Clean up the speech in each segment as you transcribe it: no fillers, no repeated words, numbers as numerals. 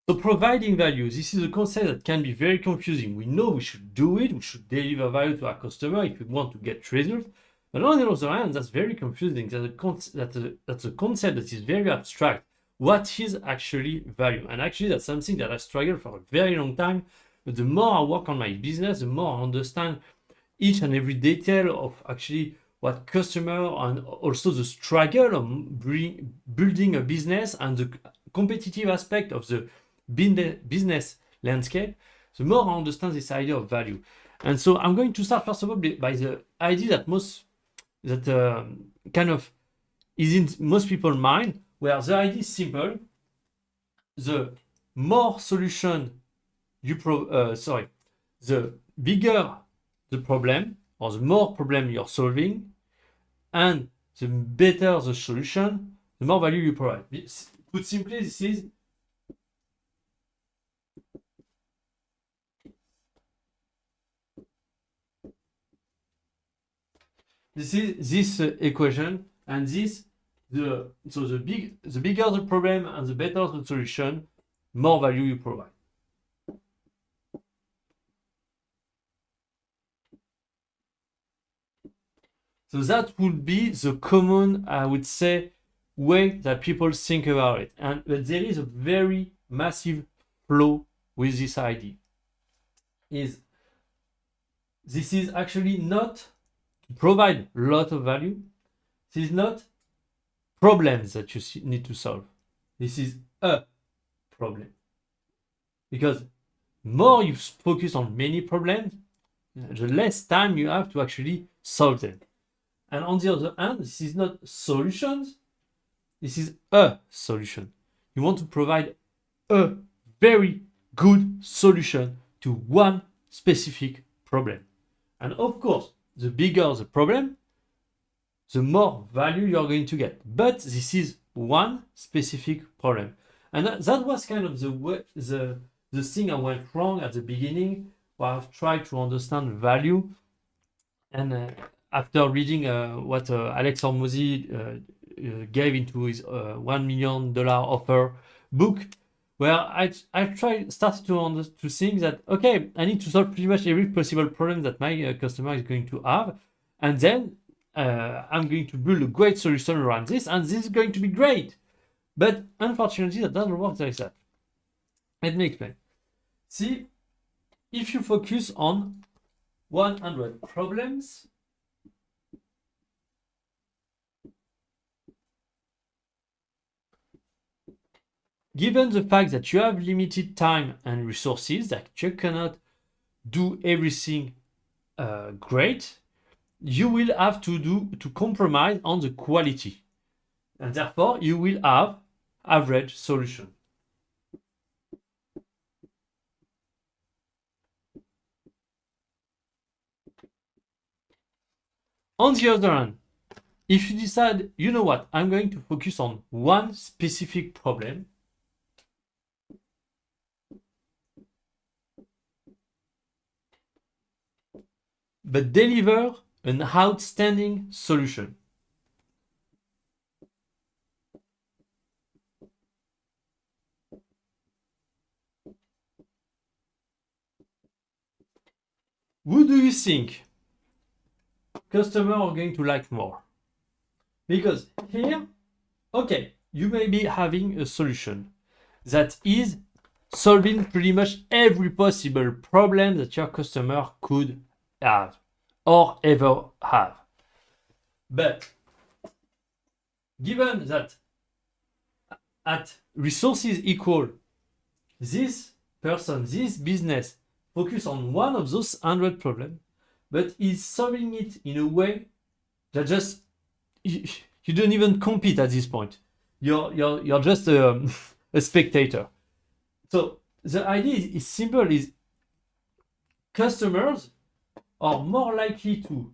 So providing value, this is a concept that can be very confusing. We know we should do it, we should deliver value to our customer if we want to get results. But on the other hand, that's very confusing. That's a concept that is very abstract. What is actually value? And actually, that's something that I struggled for a very long time. But the more I work on my business, the more I understand each and every detail of actually what customer and also the struggle of building a business and the competitive aspect of the business landscape, the more I understand this idea of value. And so I'm going to start first of all by the idea that kind of is in most people's mind, where the idea is simple. The more solution you the bigger the problem or the more problem you're solving, and the better the solution, the more value you provide. Put simply, this is this equation, and the bigger the problem and the better the solution, more value you provide. So that would be the common, I would say, way that people think about it. But there is a very massive flaw with this idea. This is actually not to provide a lot of value. This is not problems that you need to solve. This is a problem. Because more you focus on many problems, the less time you have to actually solve them. And on the other hand, this is not solutions, this is a solution. You want to provide a very good solution to one specific problem. And of course, the bigger the problem, the more value you're going to get. But this is one specific problem. And that was kind of the thing I went wrong at the beginning, where I've tried to understand value. And after reading what Alex Hormozy gave into his $1 million offer book, where I started to think that, okay, I need to solve pretty much every possible problem that my customer is going to have, and then I'm going to build a great solution around this, and this is going to be great. But unfortunately, that doesn't work like that. Let me explain. See, if you focus on 100 problems, given the fact that you have limited time and resources, that you cannot do everything great, you will have to compromise on the quality. And therefore, you will have average solution. On the other hand, if you decide, you know what, I'm going to focus on one specific problem, but deliver an outstanding solution. Who do you think customers are going to like more? Because here, okay, you may be having a solution that is solving pretty much every possible problem that your customer could have or ever have. But given that at resources equal, this person, this business focus on one of those 100 problems, but is solving it in a way that just you don't even compete at this point. You're just a spectator. So the idea is simple: is customers are more likely to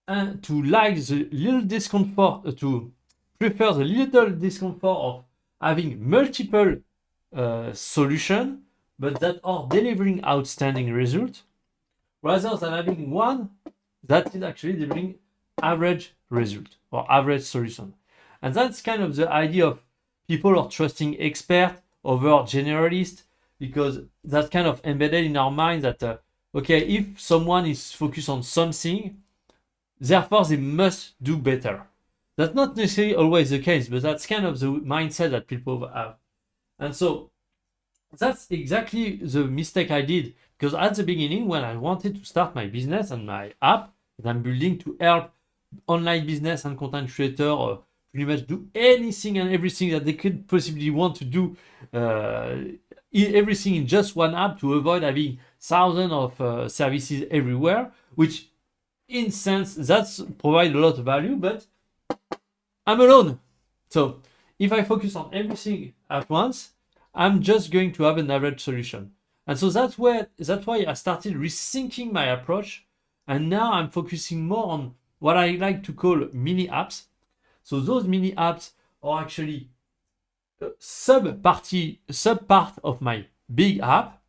like the little discomfort, to prefer the little discomfort of having multiple solutions, but that are delivering outstanding results, rather than having one that is actually delivering average result or average solution. And that's kind of the idea of people are trusting experts over generalist, because that's kind of embedded in our mind that, okay, if someone is focused on something, therefore they must do better. That's not necessarily always the case, but that's kind of the mindset that people have. And so that's exactly the mistake I did, because at the beginning, when I wanted to start my business and my app that I'm building to help online business and content creator pretty much do anything and everything that they could possibly want to do, everything in just one app to avoid having thousands of services everywhere, which in sense that's provide a lot of value, but I'm alone. So if I focus on everything at once, I'm just going to have an average solution. And so that's why I started rethinking my approach. And now I'm focusing more on what I like to call mini apps. So those mini apps are actually a sub-part of my big app,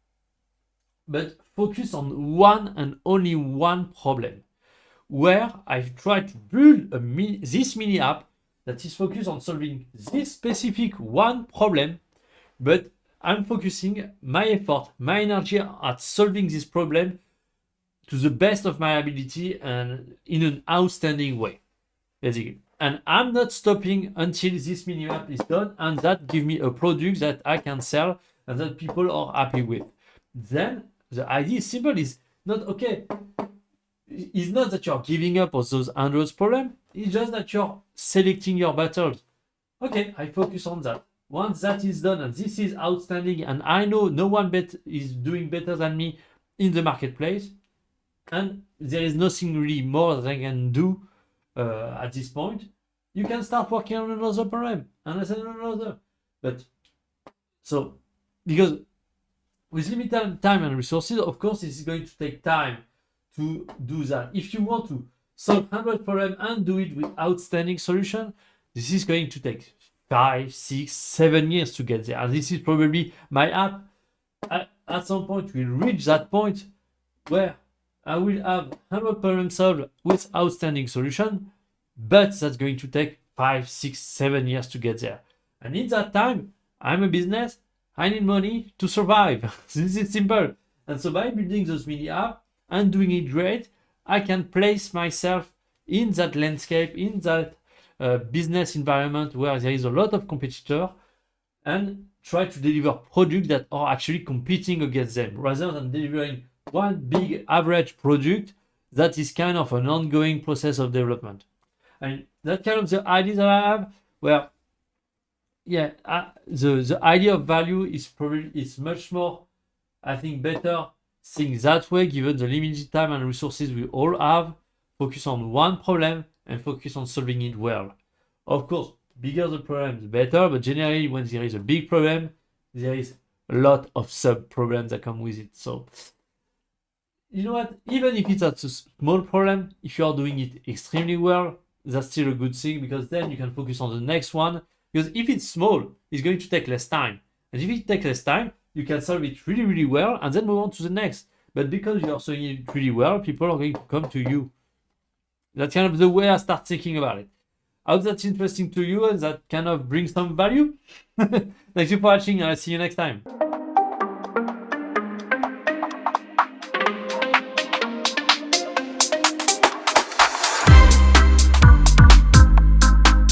but focus on one and only one problem, where I try to build this mini app that is focused on solving this specific one problem, but I'm focusing my effort, my energy at solving this problem to the best of my ability and in an outstanding way, basically. And I'm not stopping until this mini app is done and that gives me a product that I can sell and that people are happy with. Then the idea is simple, is not okay. It's not that you're giving up on those hundreds problems, it's just that you're selecting your battles. Okay, I focus on that. Once that is done and this is outstanding and I know no one is doing better than me in the marketplace, and there is nothing really more that I can do at this point, you can start working on another problem and another. But so, because with limited time and resources, of course, this is going to take time to do that. If you want to solve 100 problems and do it with outstanding solution, this is going to take 5, 6, 7 years to get there. And this is probably my app at some point will reach that point where I will have 100 problems solved with outstanding solution, but that's going to take 5, 6, 7 years to get there. And in that time, I'm a business, I need money to survive. This is simple. And so by building those mini apps and doing it great, I can place myself in that landscape, in that business environment where there is a lot of competitor, and try to deliver products that are actually competing against them, rather than delivering one big average product that is kind of an ongoing process of development. And that kind of the idea that I have, where the idea of value is much more, I think, better think that way, given the limited time and resources we all have. Focus on one problem and focus on solving it well. Of course, bigger the problem, the better, but generally when there is a big problem, there is a lot of sub-problems that come with it. So, you know what, even if it's a small problem, if you are doing it extremely well, that's still a good thing, because then you can focus on the next one. Because if it's small, it's going to take less time. And if it takes less time, you can solve it really, really well and then move on to the next. But because you are solving it really well, people are going to come to you. That's kind of the way I start thinking about it. I hope that's interesting to you and that kind of brings some value. Thank you for watching and I'll see you next time.